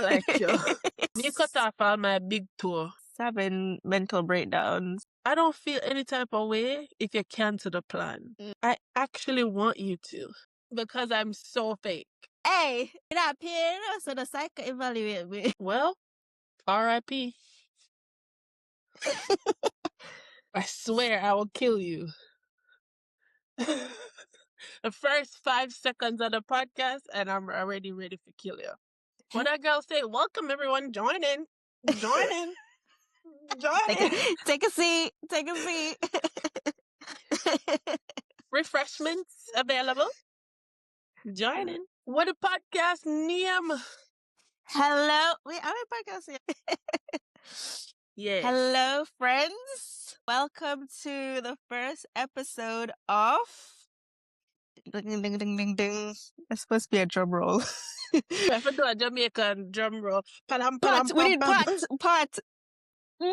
like you. You cut off all my big toe. Having mental breakdowns. I don't feel any type of way if you cancel the plan. I actually want you to because I'm so fake. Hey, you're not paying us, so the psych can evaluate me. Well, R.I.P. I swear I will kill you. The first 5 seconds of the podcast, and I'm already ready to kill you. What that girl say? Welcome everyone, join in. Join in. Join in. Take a seat. Take a seat. Refreshments available. Join in. What a podcast name. Hello. Wait, I'm in podcast here. Yeah. Hello, friends. Welcome to the first episode of ding ding ding ding ding. It's supposed to be a drum roll. I have to do a Jamaican drum roll. Palam, Pot. palam, We pam, need pam. pot. Woo!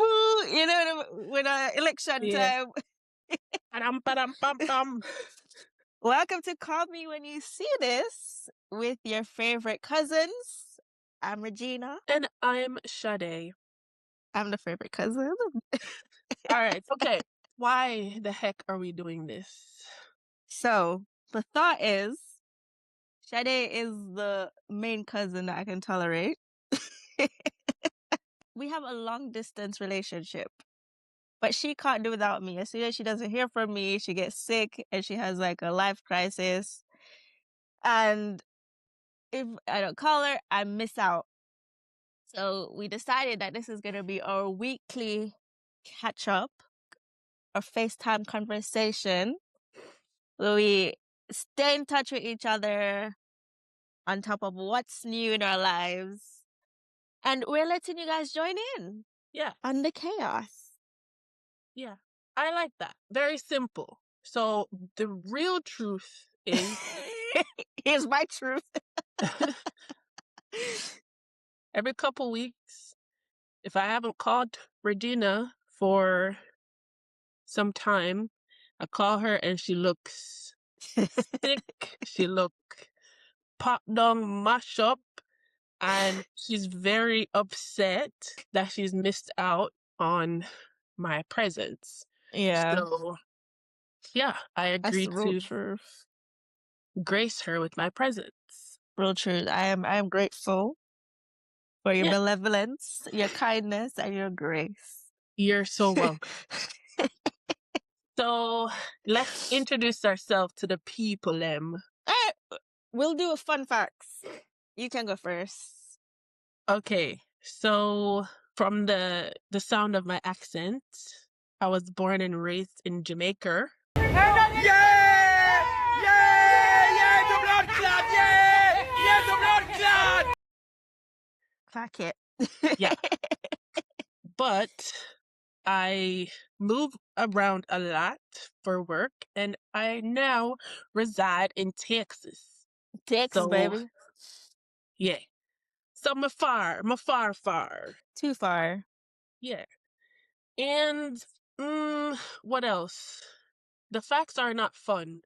You know, when election Yeah. time. Palam, palam, pam, pam. Welcome to Call Me When You See This with your favorite cousins. I'm Regina. And I'm Sade. I'm the favorite cousin. All right. Okay. Why the heck are we doing this? So the thought is, Sade is the main cousin that I can tolerate. We have a long distance relationship, but she can't do without me. As soon as she doesn't hear from me, she gets sick and she has like a life crisis. And if I don't call her, I miss out. So we decided that this is going to be our weekly catch up, our FaceTime conversation, where we stay in touch with each other on top of what's new in our lives. And we're letting you guys join in. Yeah. On the chaos. Yeah. I like that. Very simple. So the real truth is Here's my truth. every couple weeks, if I haven't called Regina for some time, I call her and she looks sick. She look popped down, mash up, and she's very upset that she's missed out on my presence. Yeah. So, yeah, I agree That's the real to truth. grace her with my presence. Real truth. I am grateful for your Yeah. benevolence, your kindness, and your grace. You're so welcome. So let's introduce ourselves to the people, We'll do a fun facts. You can go first. Okay, so from the sound of my accent, I was born and raised in Jamaica. Yeah! The blood clot! Yeah, the blood clot! Clack it. Yeah. But I move around a lot for work, and I now reside in Texas. Texas, So, baby. yeah. So I'm far. Too far. Yeah. And what else? The facts are not fun.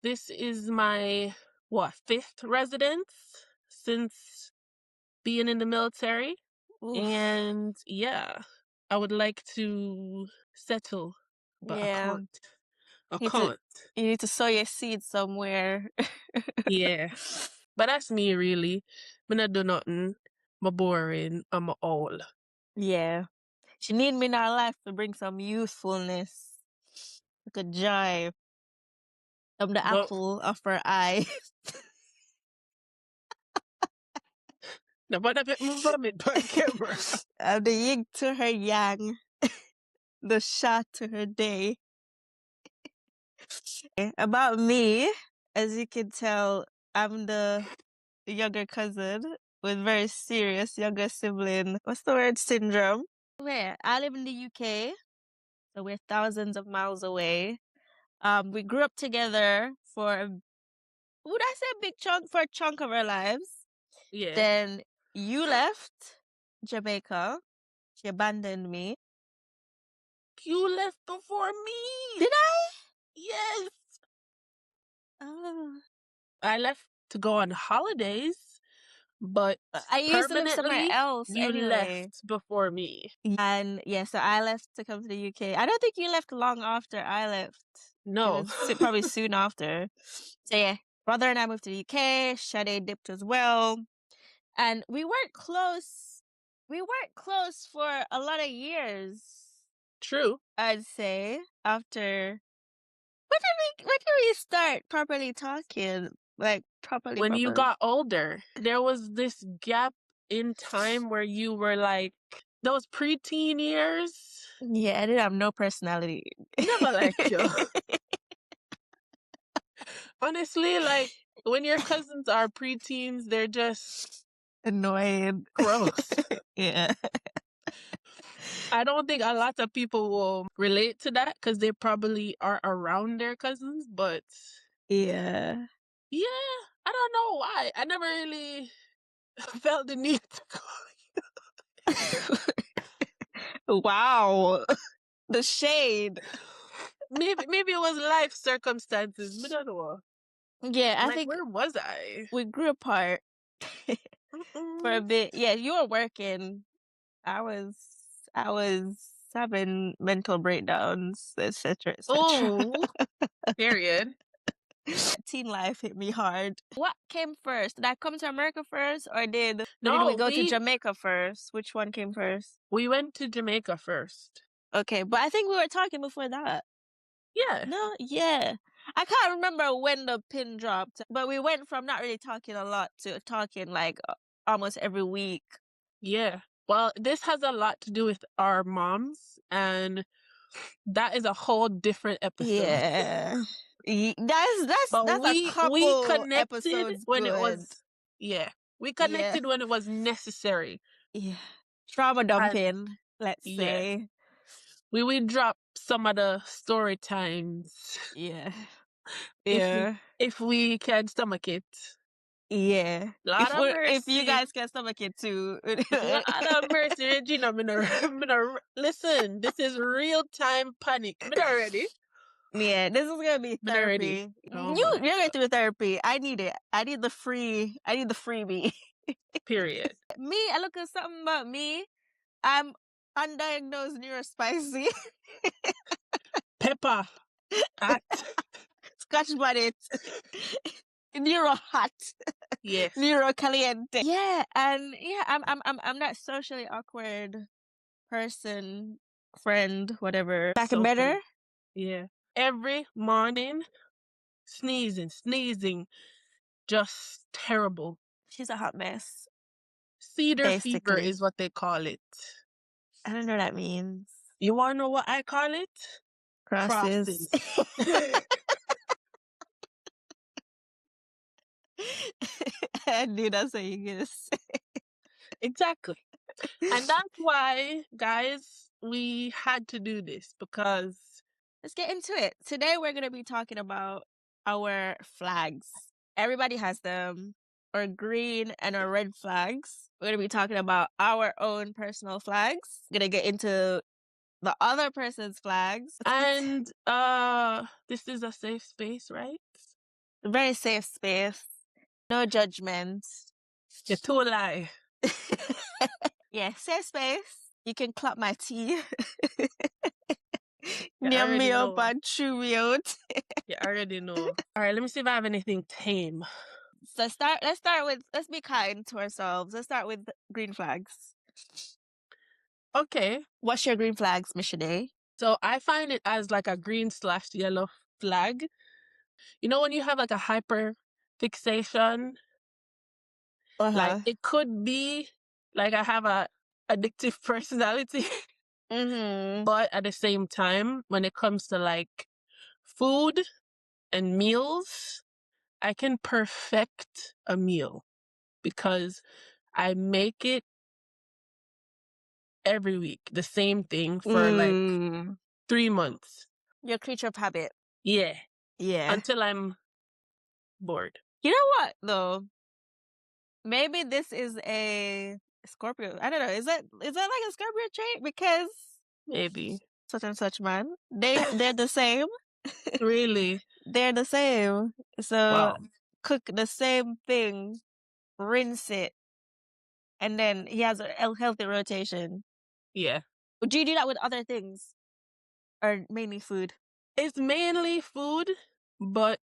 This is my, 5th residence since being in the military. Oof. And yeah, I would like to settle, but Yeah. I can't. I can't. You need to sow your seeds somewhere. Yeah. But that's me, really. Me not do nothing. I'm boring. I'm old. Yeah. She need me in our life to bring some youthfulness. Like a joy. I'm the But- apple of her eye. No, but I bet my vomit per camera. I'm the yin to her yang. The sha to her day. About me, as you can tell, I'm the younger cousin with very serious younger sibling. What's the word? Syndrome. Where? I live in the UK, so we're thousands of miles away. We grew up together for, would I say a big chunk, for a chunk of our lives. Yeah. Then you left Jamaica. She abandoned me. You left before me. Did I? Yes. Oh. I left to go on holidays but I used to live somewhere permanently, else you anyway. left before me. And yeah, so I left to come to the UK. I don't think you left long after I left. It No. was probably soon after. So yeah, brother and I moved to the UK. Sade dipped as well. And we weren't close. We weren't close for a lot of years, True. I'd say. After when did we start properly talking? Like properly When you properly? got older, there was this gap in time where you were like those preteen years. Yeah, I didn't have no personality. Never like you. Honestly, like when your cousins are preteens, they're just Annoying. gross. Yeah. I don't think a lot of people will relate to that because they probably are around their cousins, but Yeah. yeah, I don't know why. I never really felt the need to go. Wow. The shade. Maybe it was life circumstances. I don't know. Yeah, I Like, think where was I? we grew apart for a bit. Yeah, you were working. I was having mental breakdowns, etc., etc. Oh, period. Teen life hit me hard. What came first? Did I come to America first, or did we No, go to Jamaica first? Which one came first? we went to Jamaica first. Okay, but I think we were talking before that. Yeah. No, yeah. I can't remember when the pin dropped, but we went from not really talking a lot to talking like almost every week. Yeah. Well, this has a lot to do with our moms, and that is a whole different episode. Yeah. That's But a we couple connected episodes when good. it was we connected when it was necessary. Yeah. Trauma dumping, let's say. We will drop some of the story times. Yeah. If we can stomach it. Yeah. Lord of mercy. If you guys can stomach it too. Lord of mercy, Regina. Listen, this is real time panic. I'm not ready. Yeah, this is gonna be therapy. Oh You're going through therapy. I need it. I need the freebie. Period. Me, I look at something about me. I'm undiagnosed neurospicy. Pepper. Hot. Scotch bonnet. Neuro hot. Yes. Neuro caliente. Yeah, and yeah, I'm that socially awkward person, friend, whatever. Back and better? Yeah. Every morning, sneezing. Just terrible. She's a hot mess. Cedar fever is what they call it. I don't know what that means. You want to know what I call it? Crosses. I knew that's what you're going to say. Exactly. And that's why, guys, we had to do this because... Let's get into it. Today, we're going to be talking about our flags. Everybody has them. Our green and our red flags. We're going to be talking about our own personal flags. We're going to get into the other person's flags. And this is a safe space, right? A very safe space. No judgment. You're too lie. Yeah, safe space. You can clap my tea. You Near already me know. up and chew me out. You already know. All right, let me see if I have anything tame. So let's be kind to ourselves. Let's start with green flags. Okay. What's your green flags, Miss Shade? So I find it as like a green/yellow flag. You know when you have like a hyper fixation? Like it could be like I have a addictive personality. But at the same time, when it comes to like food and meals, I can perfect a meal because I make it every week, the same thing for like 3 months. You're a creature of habit. Yeah. Yeah. Until I'm bored. You know what though? Maybe this is a Scorpio. I don't know. Is that like a Scorpio trait? Because maybe such and such man. They're the same. Really? They're the same. So wow. Cook the same thing, rinse it, and then he has a healthy rotation. Yeah. Do you do that with other things? Or mainly food? It's mainly food, but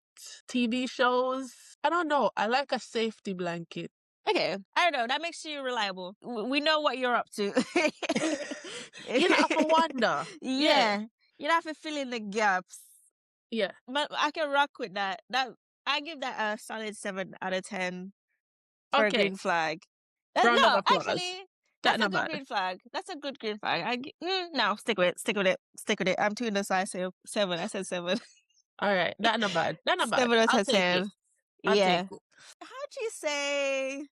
TV shows, I don't know. I like a safety blanket. Okay. I don't know. That makes you reliable. We know what you're up to. You know, for wonder. Yeah. Yeah. You don't have to fill in the gaps. Yeah. But I can rock with that. I give that a solid 7 out of 10 for a Okay. green flag. Round of No, applause. actually, That that's a not good bad. green flag. That's a good green flag. No, stick with it. Stick with it. Stick with it. I'm too indecisive. 7. I said 7. All right. That not bad. That not bad. 7 out I'll of take 10. it. I'll Yeah. take it. How'd you say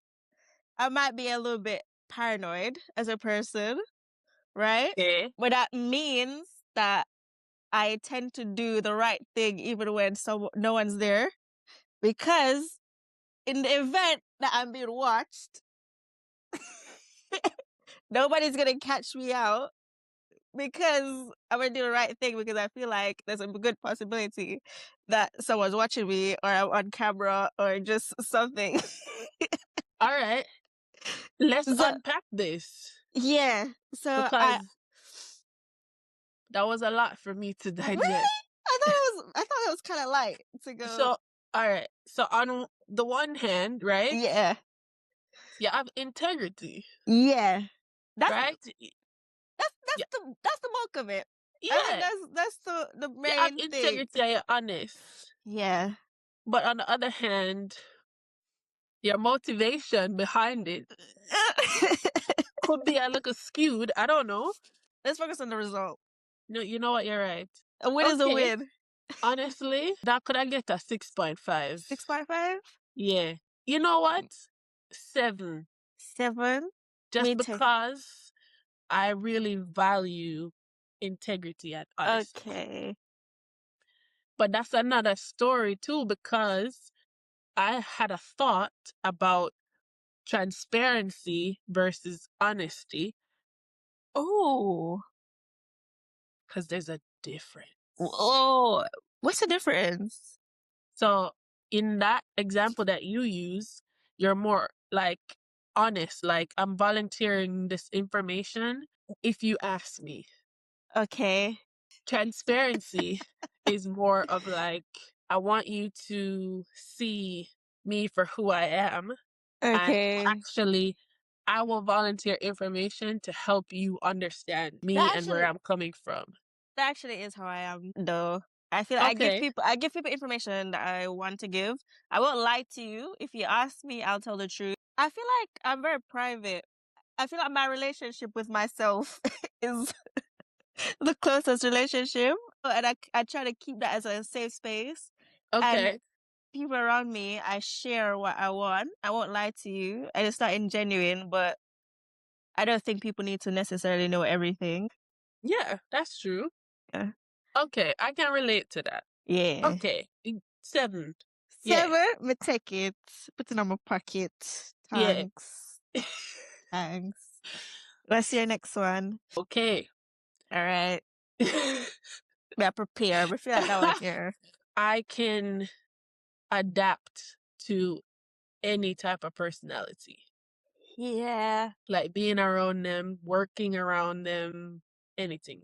I might be a little bit paranoid as a person, right? Okay. But that means that I tend to do the right thing even when no one's there. Because in the event that I'm being watched, nobody's gonna catch me out because I'm gonna do the right thing because I feel like there's a good possibility that someone's watching me or I'm on camera or just something. All right. Let's So unpack this yeah, so because that was a lot for me to really digest. I thought it was kind of light to go. So, all right. So on the one hand, right? Yeah, You have integrity, yeah. That's right? Yeah. that's the bulk of it. I think Yeah. that's the You have main thing. integrity and you're honest. Yeah. But on the other hand, your motivation behind it could be a little skewed. I don't know. Let's focus on the result. No, you know what? You're right. A win is a Okay. win. Honestly, that could I get a 6.5? 6.5? Yeah. You know what? 7. 7? Just Me too. because I really value integrity and honesty. Okay. But that's another story too, because I had a thought about transparency versus honesty, Oh. because there's a difference. Oh. What's the difference? So in that example that you use, you're more like honest, like I'm volunteering this information if you ask me. Okay. Transparency is more of like, I want you to see me for who I am. Okay. And actually, I will volunteer information to help you understand me and where I'm coming from. That actually is how I am, though. I feel like Okay. I give people information that I want to give. I won't lie to you. If you ask me, I'll tell the truth. I feel like I'm very private. I feel like my relationship with myself is the closest relationship. And I try to keep that as a safe space. Okay. And people around me, I share what I want. I won't lie to you. And it's not ingenuine, but I don't think people need to necessarily know everything. Yeah, that's true. Yeah. Okay, I can relate to that. Yeah. Okay, 7. 7, me take it. Put it on my pocket. Yeah. Thanks. Thanks. What's your next one? Okay. All right. We are prepared. We feel like that one here. I can adapt to any type of personality. Yeah. Like being around them, working around them, anything.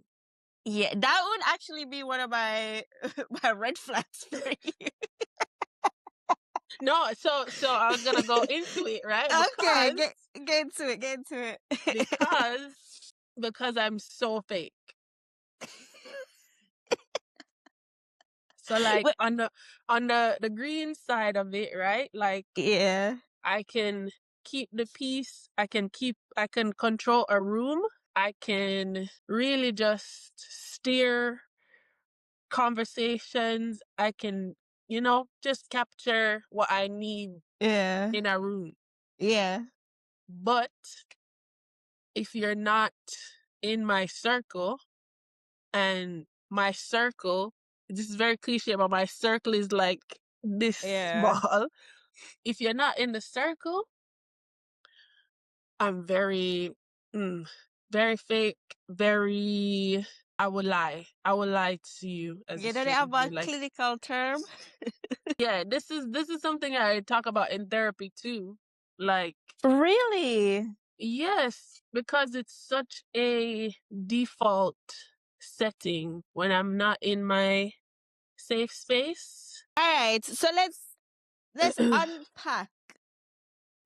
Yeah, that would actually be one of my my red flags for you. No, so I was gonna go into it, right? Okay, get into it. Get into it. because I'm so fake. So like But- on the green side of it, right? Like yeah. I can keep the peace. I can control a room. I can really just steer conversations. I can, just capture what I need Yeah. in a room. Yeah. But if you're not in my circle, and my circle, this is very cliche, but my circle is like this small. If you're not in the circle, I'm very, very fake, very, I will lie. I will lie to you as You a know they have a stranger. Like, clinical term? yeah, this is something I talk about in therapy too. Like, Really? Yes, because it's such a default setting when I'm not in my safe space. All right, so let's unpack.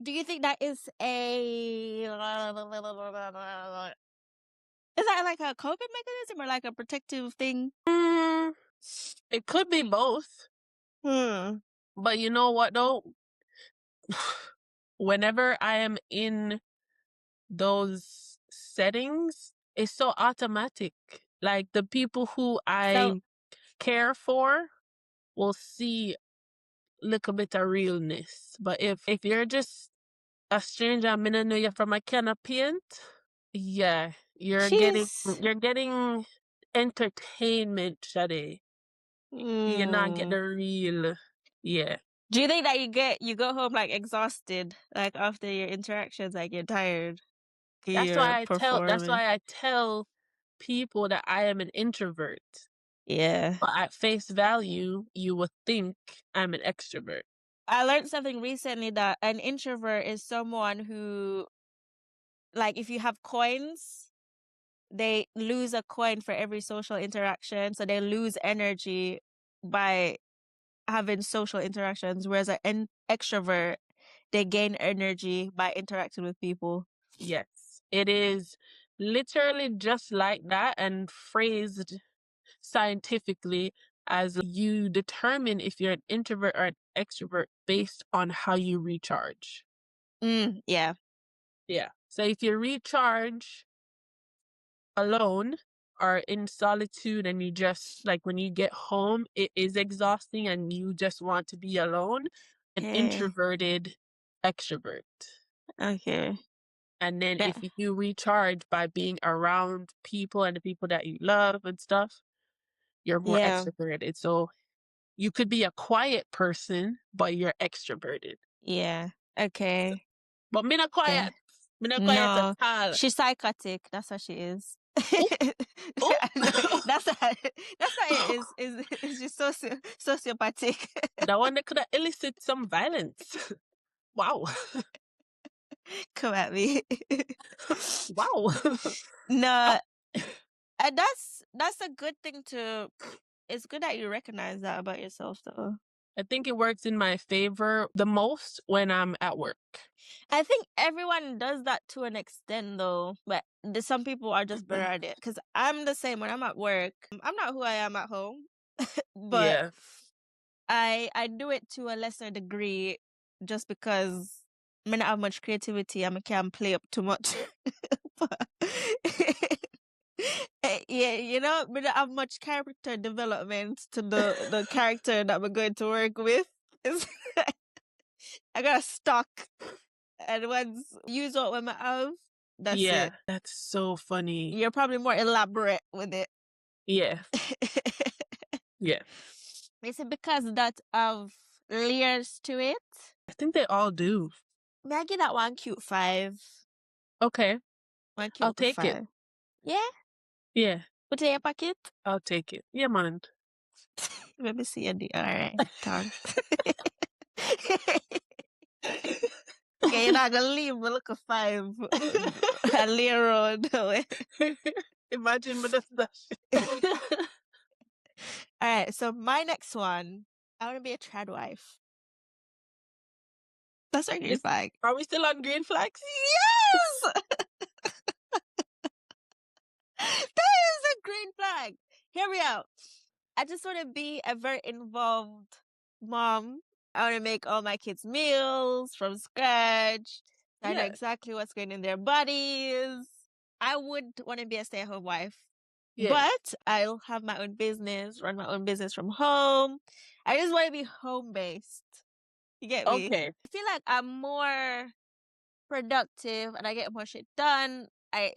Do you think that is a is that like a coping mechanism or like a protective thing? It could be both. But you know what though? Whenever I am in those settings, it's so automatic. Like the people who So I care for will see little bit of realness. But if you're just a stranger, I mean, I know you from a can of paint, yeah, you're getting she's entertainment, Shade. You're not getting the real, yeah. Do you think that you go home like exhausted, like after your interactions, like you're tired, you're That's performing? why I tell people that I am an introvert. Yeah. But at face value, you would think I'm an extrovert. I learned something recently that an introvert is someone who, like, if you have coins, they lose a coin for every social interaction. So they lose energy by having social interactions, whereas an extrovert, they gain energy by interacting with people. Yes, it is literally just like that and phrased scientifically as you determine if you're an introvert or an extrovert based on how you recharge. Yeah. Yeah. So if you recharge alone or in solitude and you just like when you get home, it is exhausting and you just want to be alone, an Okay. introverted extrovert. Okay. And then Yeah. if you recharge by being around people and the people that you love and stuff, you're more Yeah. extroverted. So you could be a quiet person, but you're extroverted. Yeah. Okay. But me not Okay. quiet. Me not quiet at No, all. she's psychotic. That's what she is. Oop, oop. That's how it is. Is just sociopathic. That one that could have elicit some violence. Wow. Come at me. Wow. No, and that's a good thing to. It's good that you recognize that about yourself, though. I think it works in my favor the most when I'm at work. I think everyone does that to an extent, though. But some people are just better at it. Because I'm the same when I'm at work. I'm not who I am at home, but Yeah. I do it to a lesser degree, just because I mean, I have much creativity. I can't play up too much. But yeah, you know, we don't have much character development to the character that we're going to work with. I got a stock, and once use what we have, that's Yeah. it. That's so funny. You're probably more elaborate with it. Yeah. Yeah. Is it because that have layers to it? I think they all do. May I give that one cute 5? Okay. One cute I'll little take it. 5. Yeah? Yeah. Put it in your pocket? I'll take it. Yeah, man. Let me see your D. Alright, thanks. Okay, you're not gonna leave me look a 5 a layer on. Imagine me just that. Alright, so my next one, I want to be a trad wife. That's our green flag. Are we still on green flags? Yes! That is a green flag. Hear me out. I just want to be a very involved mom. I want to make all my kids meals from scratch. I know Yeah. exactly what's going in their bodies. I would want to be a stay-at-home wife. Yeah. But I'll have my own business, run my own business from home. I just want to be home-based. You get me? Okay. I feel like I'm more productive and I get more shit done. I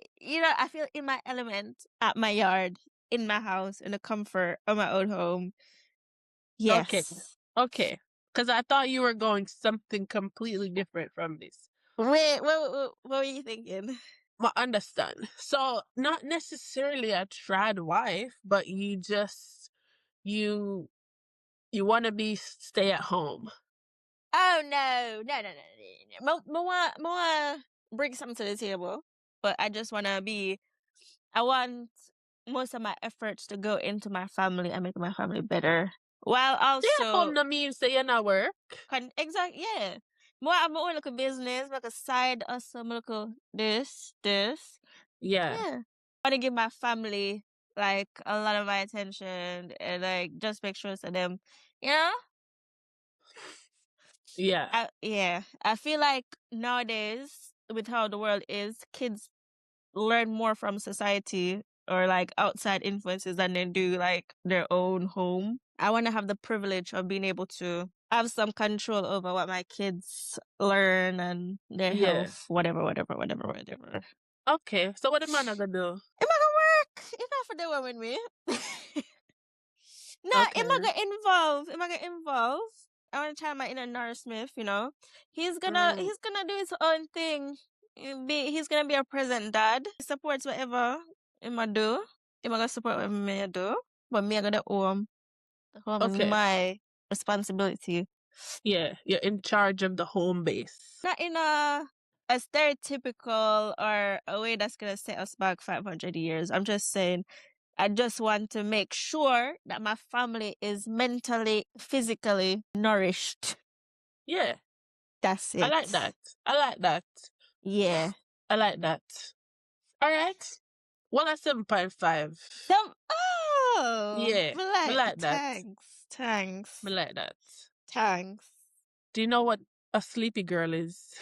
feel in my element at my yard, in my house, in the comfort of my own home. Yes. Okay. Because I thought you were going something completely different from this. Wait, what were you thinking? I understand. So not necessarily a trad wife, but you want to be stay at home. Oh no. More bring something to the table, but I just want to be, I want most of my efforts to go into my family and make my family better. While Stay at home also, no mean say you're not work. exactly, yeah. More, I'm own like a business, like a side hustle, like a this. Yeah. Yeah. I want to give my family like a lot of my attention and like just make sure to them, you know? Yeah. I feel like nowadays, with how the world is, kids learn more from society or like outside influences than they do like their own home. I want to have the privilege of being able to have some control over what my kids learn and their Yeah. health, whatever. Okay. So what the man gonna do? It might work. It's not for the one with me. No, Okay. it might get involved. I want to try my inner Norris Smith, you know. He's gonna do his own thing. He's gonna be a present dad. He supports whatever I'ma do. I'ma gonna support whatever me do. But me I got the home. The home is Okay. my responsibility. Yeah. You're in charge of the home base. Not in a stereotypical or a way that's gonna set us back 500 years. I'm just saying I just want to make sure that my family is mentally, physically nourished. Yeah. That's it. I like that. I like that. Yeah. I like that. All right. Well, that's 7.5. Yeah. I like that. Thanks. I like that. Thanks. Do you know what a sleepy girl is?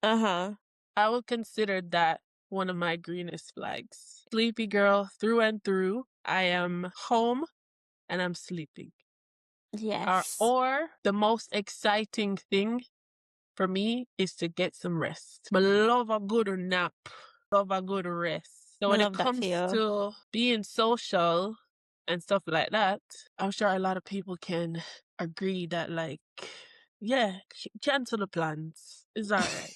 Uh-huh. I would consider that one of my greenest flags. Sleepy girl through and through. I am home and I'm sleeping. Yes. Or the most exciting thing for me is to get some rest. But love a good nap. Love a good rest. So when it comes to being social and stuff like that, I'm sure a lot of people can agree that like, yeah, cancel the plans. It's all right.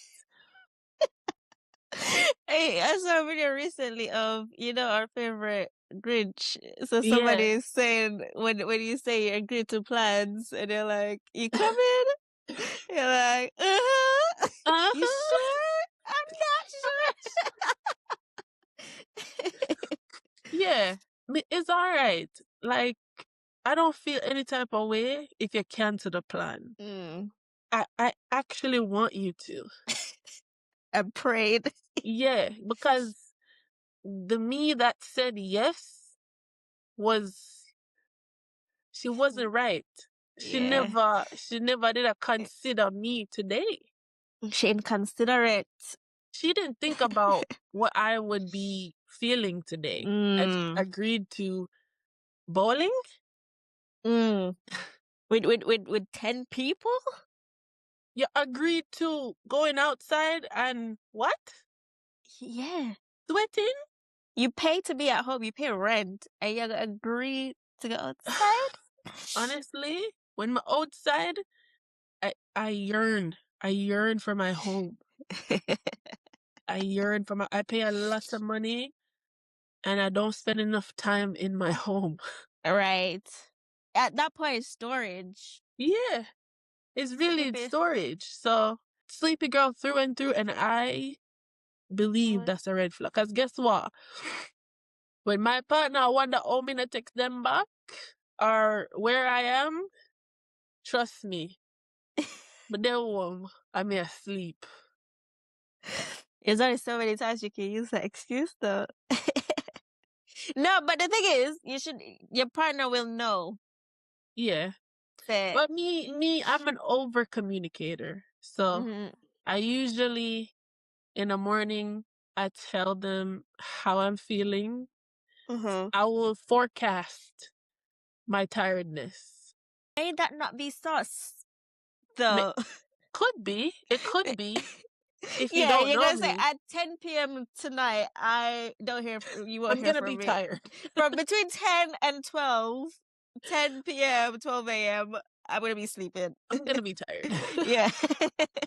Hey, I saw a video recently of, our favorite Grinch. So somebody is saying when you say you agree to plans and they're like, you coming? You're like, uh-huh. You sure? I'm not sure. Yeah, it's all right. Like, I don't feel any type of way if you cancel the plan. I actually want you to. I prayed. Yeah, because the me that said yes she wasn't right. She never did a consider me today. She inconsiderate. She didn't think about what I would be feeling today. I agreed to bowling. With 10 people? You agreed to going outside and what? Yeah. Sweating? You pay to be at home. You pay rent. And you agree to go outside? Honestly, when I'm outside, I yearn. I yearn for my home. I pay a lot of money and I don't spend enough time in my home. Right. At that point, it's storage. Yeah. It's really storage. So, sleepy girl through and through, and I believe that's a red flag. Because guess what? When my partner wonder how me to text them back or where I am, trust me. But they're home. I'm asleep. There's only so many times you can use that excuse, though. No, but the thing is, your partner will know. Yeah. But me, I'm an over communicator. So I usually in the morning I tell them how I'm feeling. I will forecast my tiredness. May that not be sus, though? Could be. It could be. If you Yeah, don't you're know gonna say me, at 10 p.m. tonight, I don't hear you won't I'm hear gonna from be me. tired. From between 10 and 12, 10 p.m., 12 a.m., I'm gonna be sleeping. I'm gonna be tired. Yeah.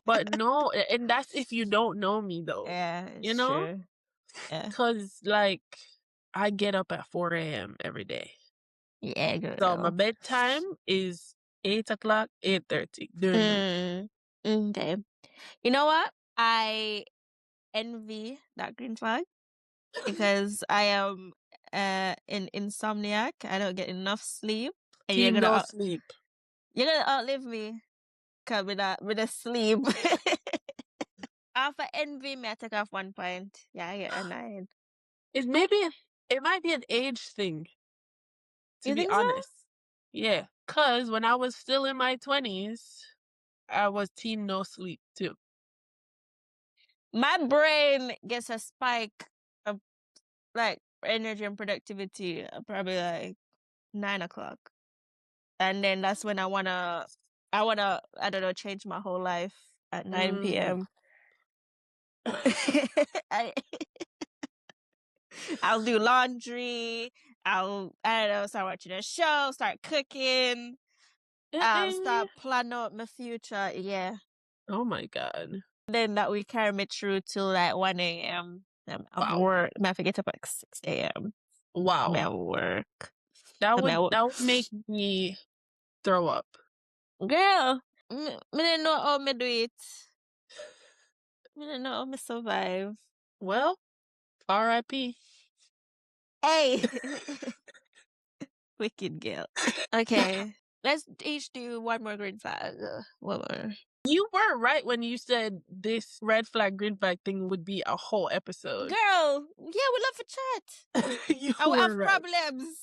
But no, and that's if you don't know me though. Yeah, you it's know? true. Yeah. Because like I get up at 4 a.m. every day. Yeah, girl. So my bedtime is 8 o'clock, 8:30 during the week. Okay. You know what? I envy that green flag because I am an insomniac. I don't get enough sleep, and Team no sleep. you're gonna outlive me. Cause with a sleep. After envy, me I take off 1 point. Yeah, I get a 9. It might be an age thing, to You be think so? honest. Yeah, cause when I was still in my 20s, I was team no sleep too. My brain gets a spike of like energy and productivity probably like 9 o'clock, and then that's when I wanna I don't know, change my whole life at 9 p.m. I I'll do laundry. I don't know, start watching a show, start cooking, start plan out my future. Yeah. Oh my God. Then that will carry me through till like 1 a.m. I'm at Wow. work. I have to get up at 6 a.m. Wow. I'm at work. That would make me throw up. Girl, me didn't know how me do it. Me didn't know how me survive. Well, R.I.P. Hey! Wicked girl. Okay. Let's each do one more green flag. One more. You were right when you said this red flag, green flag thing would be a whole episode. Girl, yeah, we love to chat. You I will were have right. problems.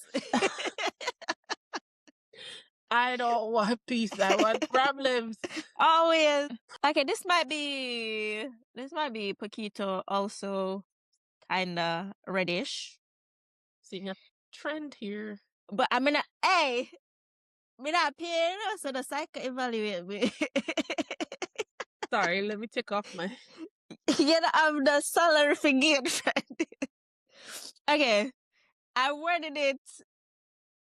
I don't want peace. I want problems. Always. Okay, this might be Paquito also kinda reddish. Seeing a trend here. But I'm gonna me not paying, so the psycho evaluate me. Sorry, let me take off my. You know, I'm the salary figure friend. Okay, I worded it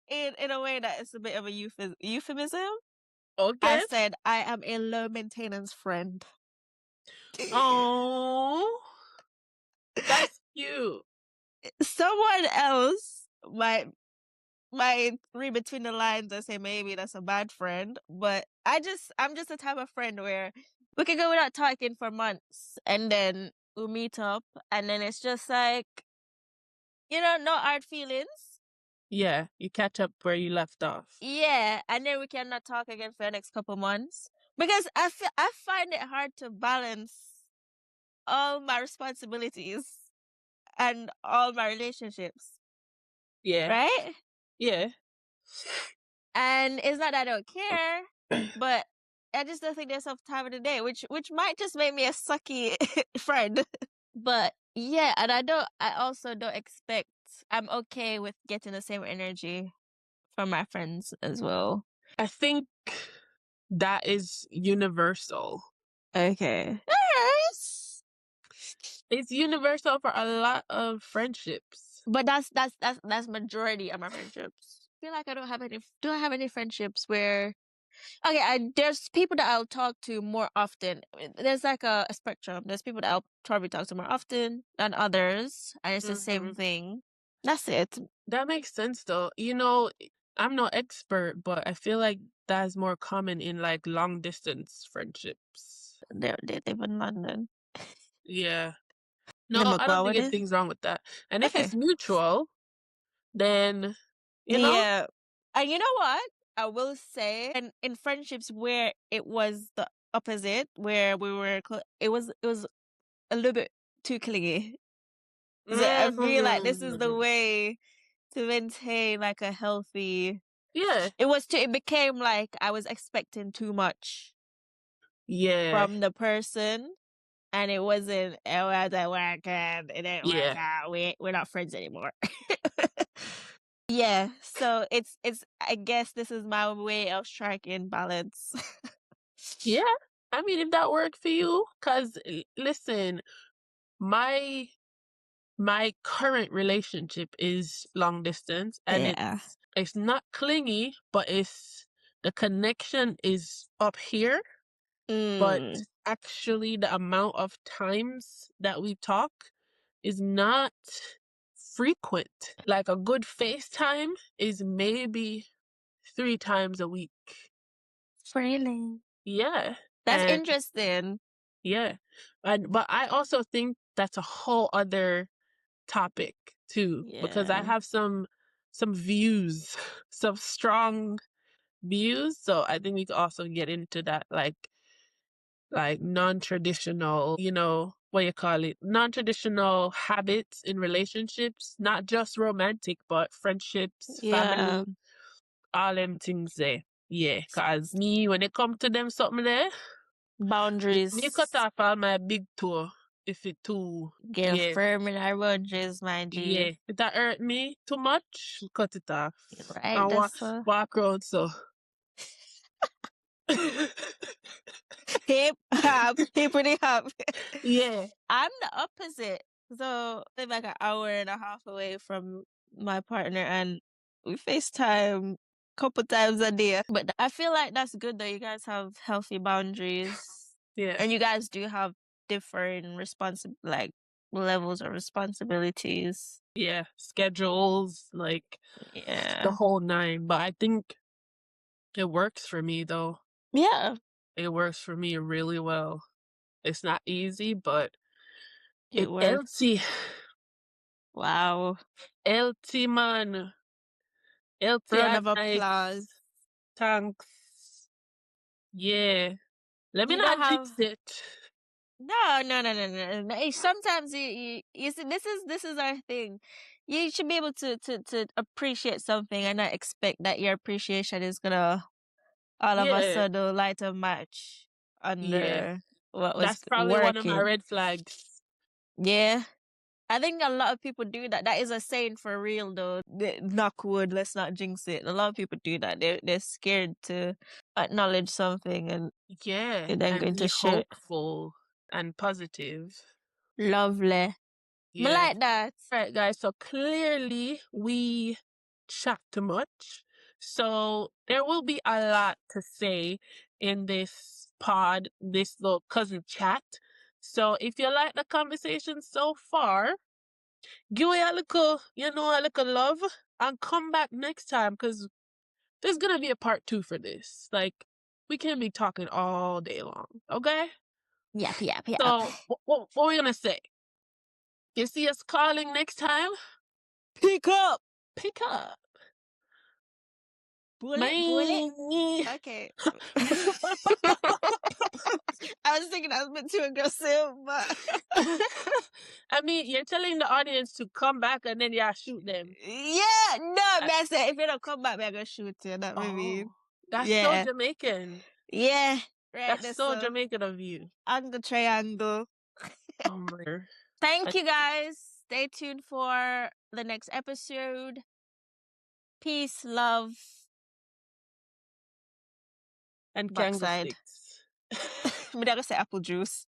in a way that is a bit of a euphemism. Okay. I said I am a low maintenance friend. Oh, that's cute. Someone else might read between the lines and say maybe that's a bad friend, but I'm just the type of friend where we can go without talking for months and then we'll meet up and then it's just like, you know, no hard feelings. Yeah, you catch up where you left off. Yeah, and then we cannot talk again for the next couple months because I find it hard to balance all my responsibilities and all my relationships. Yeah. Right? Yeah. And it's not that I don't care, but I just don't think there's enough time in the day, which might just make me a sucky friend. But yeah, and I also don't expect, I'm okay with getting the same energy from my friends as well. I think that is universal. Okay. It's universal for a lot of friendships. But that's majority of my friendships. I feel like I don't have any friendships where there's people that I'll talk to more often. There's like a spectrum. There's people that I'll probably talk to more often than others, and it's the same thing. That's it. That makes sense, though. You know, I'm no expert, but I feel like that's more common in like long distance friendships. They live in London. Yeah. No, I don't think anything's wrong with that. And if it's mutual, then you know. Yeah. And you know what? I will say, and in friendships where it was the opposite, where we were, it was a little bit too clingy. So I feel like this is the way to maintain like a healthy. Yeah. It became like I was expecting too much. Yeah. From the person, and it wasn't. It wasn't working. It didn't work out. We're not friends anymore. Yeah, so it's I guess this is my way of striking balance. Yeah, I mean, if that worked for you, because listen, my current relationship is long distance, and it's not clingy, but the connection is up here, but actually the amount of times that we talk is not frequent. Like a good FaceTime is maybe 3 times a week. Really? Yeah. That's interesting. Yeah. But I also think that's a whole other topic too, because I Yeah. have some views, some strong views. So I think we could also get into that, like non-traditional, what you call it, non-traditional habits in relationships, not just romantic, but friendships, Yeah. family, all them things there. Yeah, cause me, when it come to them something there, me cut Boundaries. off all my big toe if it too, Get yeah, firm in our boundaries, my yeah. G. If that hurt me too much, cut it off. Right? And That's walk around so. hip hop, hippity hop. Yeah, I'm the opposite. So I live like an hour and a half away from my partner, and we FaceTime couple times a day. But I feel like that's good that you guys have healthy boundaries, yeah, and you guys do have different like levels of responsibilities. yeah. Schedules, like the Yeah. whole nine. But I think it works for me though. Yeah. It works for me really well. It's not easy, but It it works. healthy. Wow. Healthy, man. Healthy Round at of night. applause. Thanks. Yeah. Let me You don't not have jinx it. no. Sometimes you see, this is our thing. You should be able to appreciate something and not expect that your appreciation is gonna all of a Yeah. sudden light a match Yeah. under what was That's probably one of my working. red flags. Yeah. I think a lot of people do that. That is a saying for real though. Knock wood, let's not jinx it. A lot of people do that. They're scared to acknowledge something and Yeah. they're then And going be to share it. hopeful and positive. Lovely. Me Yeah. like that. Right, guys. So clearly we chat too much. So there will be a lot to say in this pod, this little cousin chat. So if you like the conversation so far, give it a little, a little love and come back next time because there's going to be a part 2 for this. Like, we can't be talking all day long, okay? Yep. So what we going to say? You see us calling next time? Pick up. Pick up. Bullet. Bye. Okay. I was thinking I was a bit too aggressive, but I mean, you're telling the audience to come back and then shoot them. yeah, no, man. Said if you don't come back, we're gonna shoot you. That maybe. Oh, that's so Yeah. Jamaican. Yeah. Right. That's That's so Jamaican of you. angle triangle. Oh my. Thank you guys. Stay tuned for the next episode. Peace, love, And Kango backside. sticks. I'm gonna say apple juice.